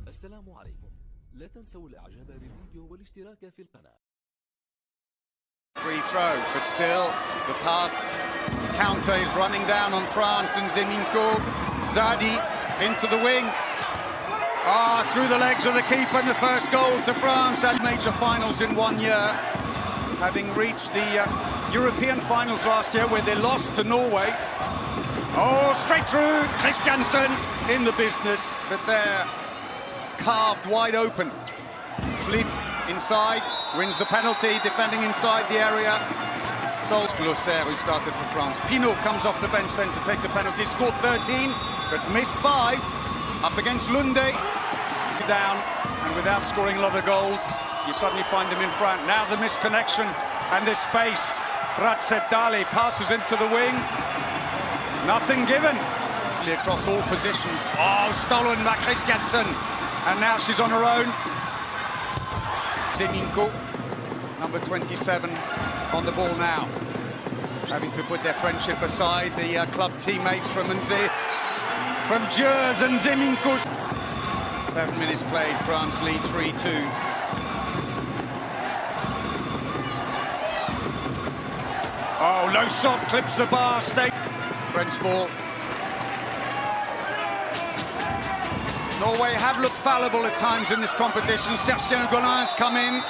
السلام عليكم. لا تنسوا الإعجاب بالفيديو والاشتراك في القناة. Free throw, but still the pass counter is running down on France, and Ziminko, Zadi into the wing. Through the legs of the keeper, and the first goal to France at major finals in 1 year, having reached the European finals last year where they lost to Norway. Straight through, Christiansen's in the business, but they're carved wide open. Flip inside, wins the penalty, defending inside the area. Sols Glosser, who started for France. Pinot comes off the bench then to take the penalty, scored 13, but missed 5. Up against Lunde, down, and without scoring a lot of goals, you suddenly find them in front. Now the misconnection and this space. Dali passes into the wing. Nothing given. Across all positions. Stolen by Christiansen. And now she's on her own. Ziminko, number 27, on the ball now. Having to put their friendship aside, the club teammates from Jers and Ziminko. 7 minutes played, France lead 3-2. Low shot, clips the bar, French ball. Norway have looked fallible at times in this competition. Sergio Golin's come in.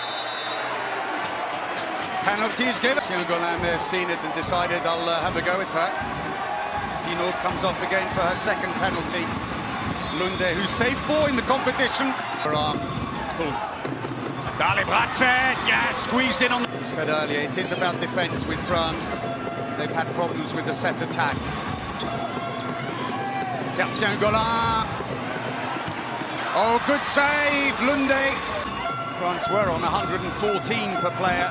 Penalty is given. Sergio Golin may have seen it and decided, I'll have a go at her. Pinot comes off again for her second penalty. Lunde, who's saved 4 in the competition. Her arm pulled. Dali Bratzet, squeezed in on the... Said earlier, it is about defence with France. They've had problems with the set attack. Sergio Golin. Good save, Lunde. France were on 114 per player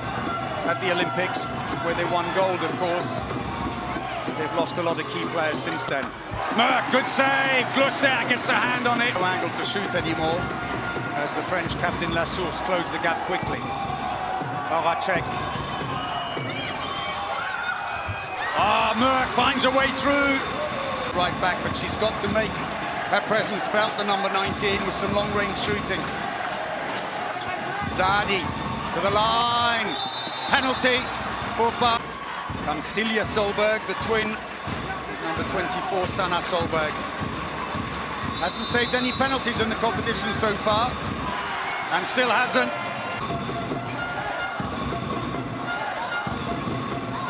at the Olympics, where they won gold, of course. They've lost a lot of key players since then. Merck, good save. Glosser gets a hand on it. No angle to shoot anymore, as the French captain Lassource closed the gap quickly. Horacek. Merck finds a way through. Right back, but she's got to make her presence felt, the number 19, with some long-range shooting. Zadi to the line. Penalty for Bar. Comes Silja Solberg, the twin. Number 24, Sanna Solberg. Hasn't saved any penalties in the competition so far. And still hasn't.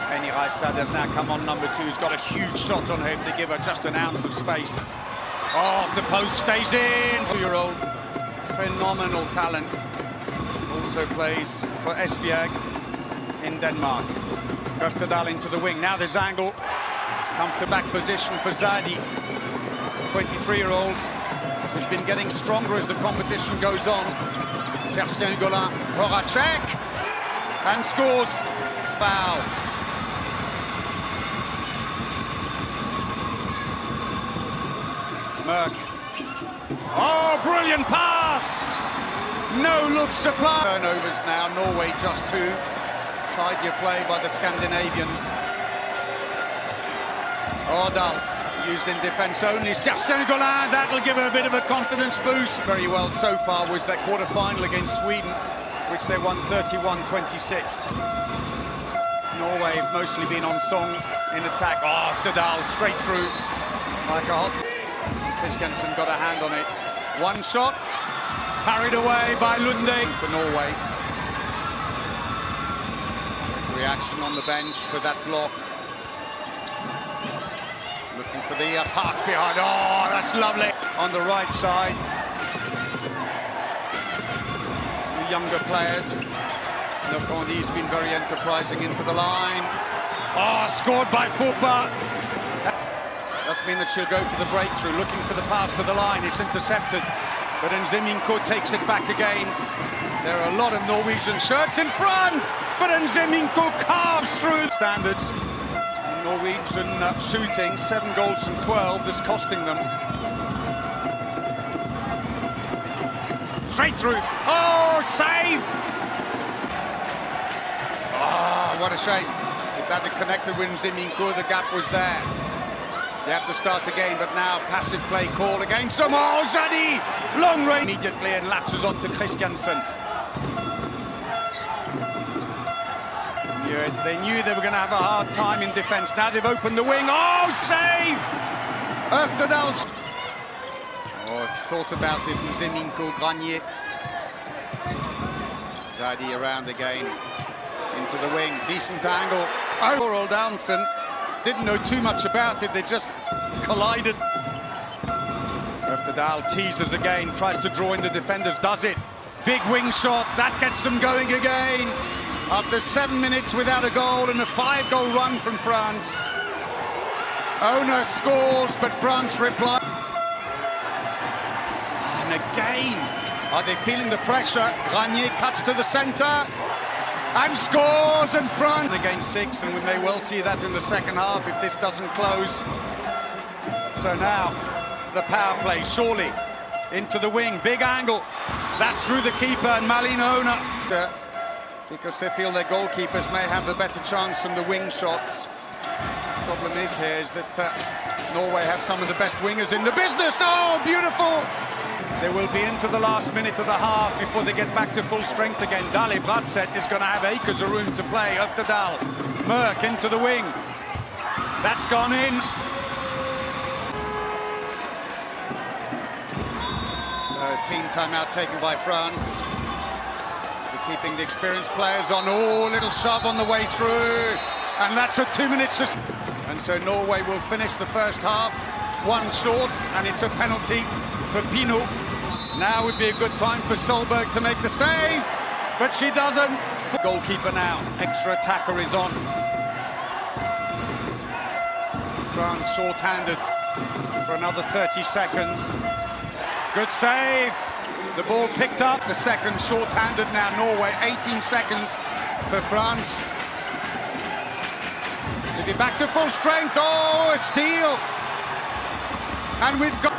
Penny Reistad has now come on, number 2. He's got a huge shot on him to give her just an ounce of space. The post stays in. 2-year-old, phenomenal talent. Also plays for Esbjerg in Denmark. Gustadal into the wing. Now there's angle. Comes to back position for Zadi. 23-year-old who's been getting stronger as the competition goes on. Sergio Golin, Horacek, and scores. Foul. Merck. Brilliant pass! No looks supply. Turnovers now, Norway just 2. Tied your play by the Scandinavians. Ordal used in defence only. Sergio Golin, that'll give her a bit of a confidence boost. Very well so far was that quarter-final against Sweden, which they won 31-26. Norway have mostly been on song in attack. Stadal straight through like a hot. Christiansen got a hand on it. One shot, carried away by Lunde for Norway. Reaction on the bench for that block. Looking for the pass behind. That's lovely. On the right side. 2 younger players. Nokondi's been very enterprising into the line. Scored by Foupa. Doesn't mean that she'll go for the breakthrough. Looking for the pass to the line. It's intercepted. But Ziminko takes it back again. There are a lot of Norwegian shirts in front. But Ziminko carves through. Standards. Norwegian shooting. 7 goals from 12. That's costing them. Straight through. Save! What a shame. If that had connected with Ziminko, the gap was there. They have to start again, but now passive play call against them. Oh, Zadi! Long range immediately and latches on to Christiansen. They knew they were going to have a hard time in defence. Now they've opened the wing. Oh, save! Øfterdal. Oh, thought about it. Zeminko, Granier. Zadi around again. Into the wing. Decent angle. Oh, Old Downson. Didn't know too much about it. They just collided. Øfterdal teases again. Tries to draw in the defenders. Does it. Big wing shot. That gets them going again. After 7 minutes without a goal and a 5-goal run from France. Owner scores, but France replies. And again, are they feeling the pressure? Granier cuts to the centre and scores, and France against 6, and we may well see that in the second half if this doesn't close. So now, the power play, surely, into the wing, big angle. That's through the keeper, and Malin Owner. Because they feel their goalkeepers may have the better chance from the wing shots. The problem is that Norway have some of the best wingers in the business. Oh, beautiful! They will be into the last minute of the half before they get back to full strength again. Dali Bradset is going to have acres of room to play. Øfterdal, Merck into the wing. That's gone in. So team timeout taken by France. Keeping the experienced players on. Oh, little shove on the way through. And that's a 2-minute suspension. And so Norway will finish the first half. One short, and it's a penalty for Pinot. Now would be a good time for Solberg to make the save, but she doesn't. Goalkeeper now. Extra attacker is on. France short-handed for another 30 seconds. Good save. The ball picked up. The second short-handed now. Norway, 18 seconds for France. To be back to full strength. Oh, a steal. And we've got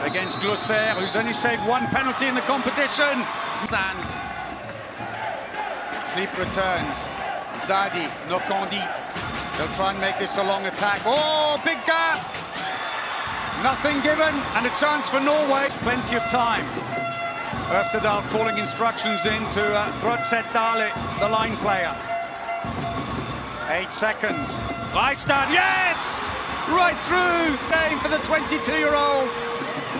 against Glosser, who's only saved one penalty in the competition. Stands. Flip returns. Zadi, Nokondi. They'll try and make this a long attack. Oh, big gap. Nothing given, and a chance for Norway. Plenty of time. Øfterdal calling instructions in to Bradset Dali, the line player. 8 seconds. Reistad, yes! Right through. Game for the 22-year-old.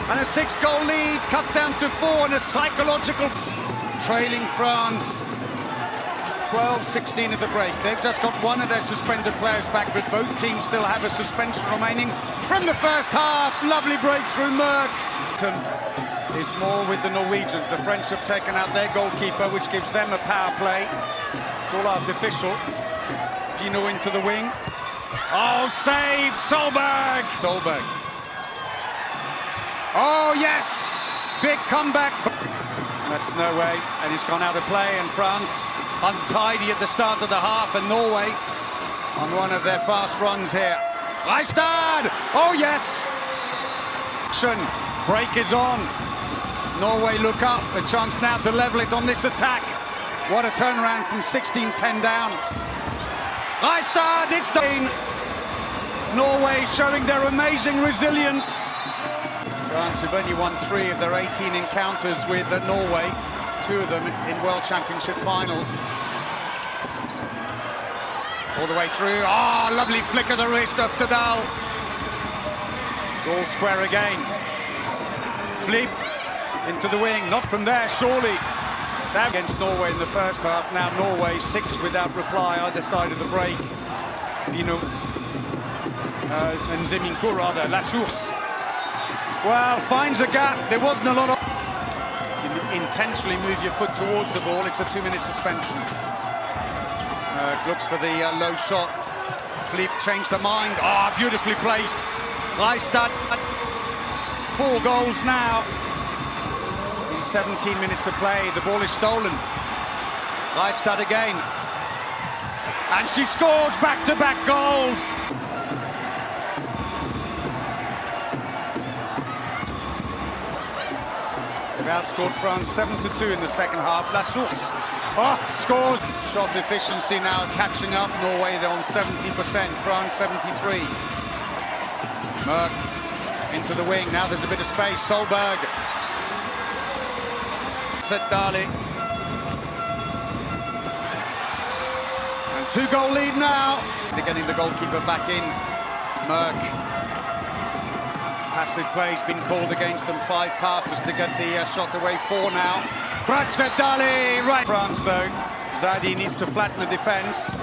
And a 6-goal lead, cut down to 4, and a psychological trailing France. 12-16 at the break. They've just got one of their suspended players back, but both teams still have a suspension remaining from the first half. Lovely breakthrough, Merck. Is more with the Norwegians. The French have taken out their goalkeeper, which gives them a power play. It's all artificial. Pinot into the wing. Oh, saved! Solberg! Solberg. Oh, yes! Big comeback. That's no way, and he's gone out of play, and France untidy at the start of the half, and Norway on one of their fast runs here. Reistad! Oh, yes! Break is on. Norway look up. A chance now to level it on this attack. What a turnaround from 16-10 down. Reistad, it's done. Norway showing their amazing resilience. France have only won 3 of their 18 encounters with Norway. 2 of them in World Championship finals. All the way through. Oh, lovely flick of the wrist of Øfterdal. Goal square again. Flip into the wing. Not from there, surely. That against Norway in the first half. Now Norway 6 without reply either side of the break. Pinot and Zeminko rather. La Source. Well, finds a gap. There wasn't a lot of... Intentionally move your foot towards the ball. It's a 2-minute suspension. Looks for the low shot. Flip changed her mind. Ah, oh, beautifully placed. Reistad. 4 goals now. In 17 minutes of play, the ball is stolen. Reistad again. And she scores back-to-back goals. They've outscored France 7-2 in the second half. La Source scores. Shot efficiency now catching up. Norway, they're on 70%. France 73. Merck into the wing. Now there's a bit of space. Solberg. Dali. And 2-goal lead now. They're getting the goalkeeper back in. Merck. Passive play's been called against them. 5 passes to get the shot away. 4 now. Dali. Right. France though. Zadi needs to flatten the defence.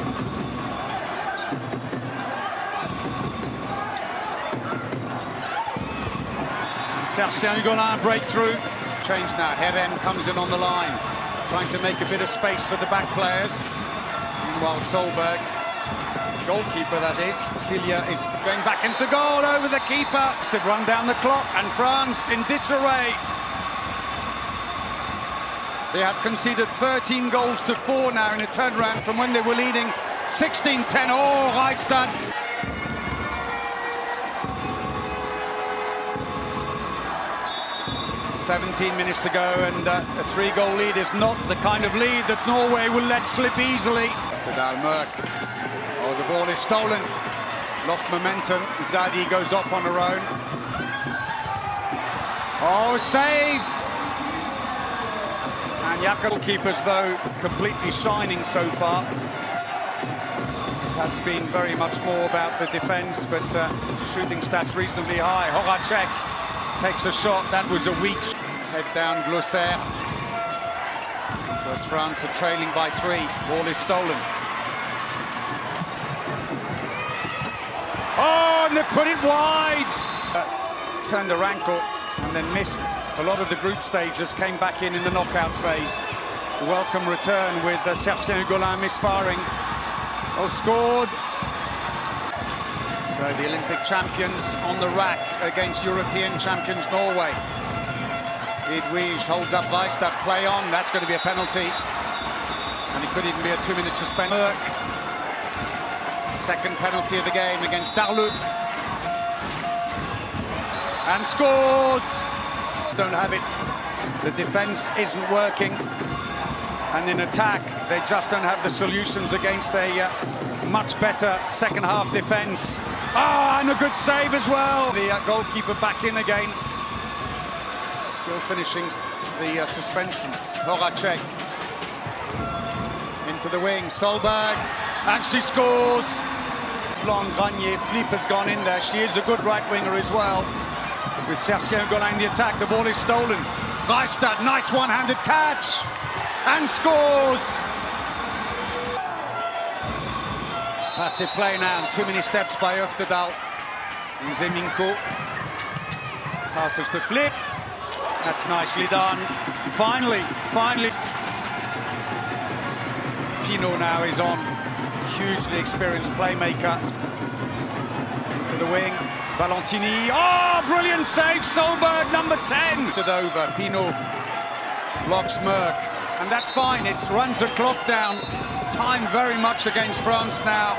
Serge Golin breakthrough. Change now. Heren comes in on the line, trying to make a bit of space for the back players. Meanwhile, Solberg, goalkeeper that is, Cilia is going back into goal over the keeper. To run down the clock, and France in disarray. They have conceded 13 goals to 4 now in a turnaround from when they were leading 16-10. Oh, Reistad. 17 minutes to go, and a 3-goal lead is not the kind of lead that Norway will let slip easily. Merck. Oh, the ball is stolen. Lost momentum. Zadi goes off on her own. Oh, saved! And Jakob keepers, though, completely shining so far. Has been very much more about the defence, but shooting stats reasonably high. Horacek takes a shot. That was a weak head down. Glosser. Because France are trailing by 3. Ball is stolen. Oh, and they put it wide. Turned her ankle and then missed a lot of the group stages. Came back in the knockout phase. A welcome return with Serge Golin misfiring. Oh, scored. So the Olympic champions on the rack against European champions Norway. Edwige holds up Reistad, play on, that's going to be a penalty. And it could even be a 2-minute suspension. Second penalty of the game against Darlou. And scores! Don't have it. The defence isn't working. And in attack, they just don't have the solutions against a much better second half defence. Ah, and a good save as well. The goalkeeper back in again. Still finishing the suspension. Horacek into the wing. Solberg, and she scores. Long Granier, Flip has gone in there. She is a good right winger as well. With Serge Golin in the attack, the ball is stolen. Reistad, nice one-handed catch. And scores! Passive play now, too many steps by Øftedal. Zeminko passes to Flip. That's nicely done. Finally. Pinot now is on. Hugely experienced playmaker. Into the wing. Valentini. Oh, brilliant save! Solberg, number 10. Over. Pinot blocks Merck. And that's fine, it runs the clock down. Time very much against France now.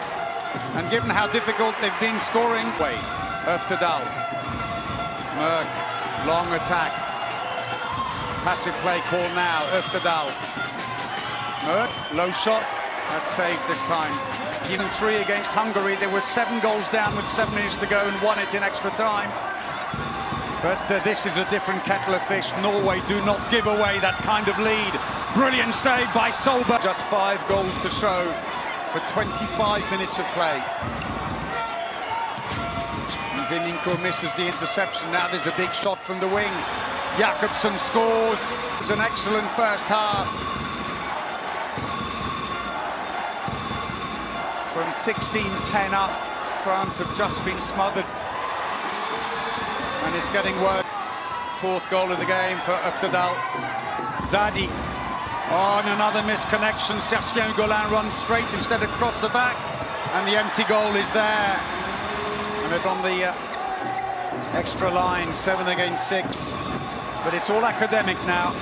And given how difficult they've been scoring. Wait, Øftedal. Merck, long attack. Passive play call now, Øftedal. Merck, low shot. That's saved this time. Even 3 against Hungary. There were 7 goals down with 7 minutes to go and won it in extra time. But this is a different kettle of fish. Norway do not give away that kind of lead. Brilliant save by Solberg. Just 5 goals to show for 25 minutes of play. Zeminko misses the interception. Now there's a big shot from the wing. Jakobsen scores. It's an excellent first half. From 16-10 up, France have just been smothered. And it's getting worse. 4th goal of the game for Øftedal. Zadi. Oh, and another misconnection. Serge Golin runs straight instead of across the back. And the empty goal is there. And it's on the extra line, 7 against 6. But it's all academic now.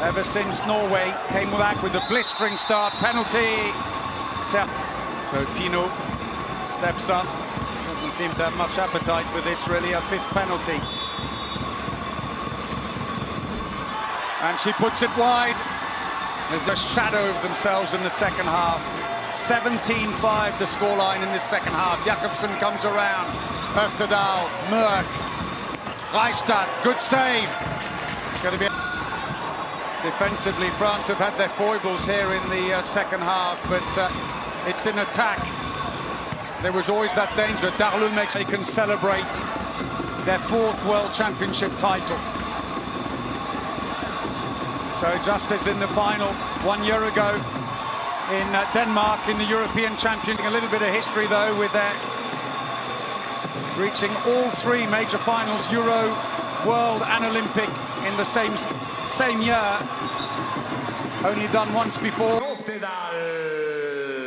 Ever since Norway came back with a blistering start, penalty. So Pinot steps up. Doesn't seem to have much appetite for this, really. A 5th penalty. And she puts it wide. There's a shadow of themselves in the second half. 17-5 the scoreline in this second half. Jakobsen comes around. Öfterdal, Merck, Reistad, good save. It's going to be... Defensively, France have had their foibles here in the second half, but it's in attack. There was always that danger. Darleux makes they can celebrate their 4th World Championship title. So just as in the final 1 year ago in Denmark in the European Championship, a little bit of history though with their reaching all 3 major finals, Euro, World and Olympic in the same year, only done once before.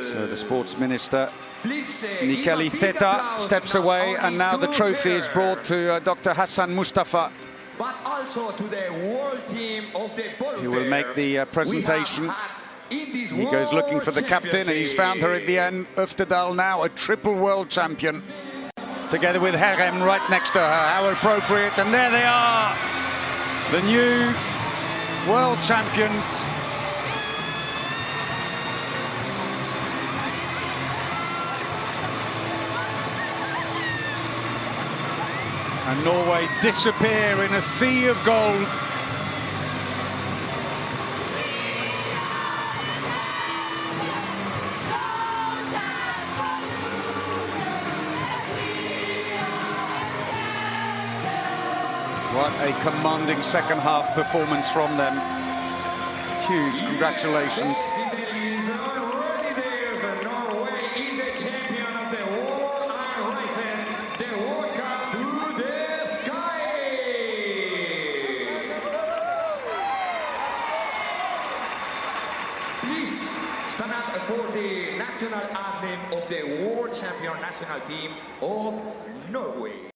So the sports minister Nikeli Theta steps away, and now the trophy is brought to Dr. Hassan Mustafa, but also to the world team of the who will make the presentation. He goes looking for the captain, and he's found her at the end. Öfterdal, now a triple world champion, together with Herem right next to her. How appropriate. And there they are, the new world champions. And Norway disappear in a sea of gold. What a commanding second half performance from them. Huge congratulations. Norway is the champion of the world iron races, the World Cup through the sky. Please stand up for the national anthem of the world champion national team of Norway.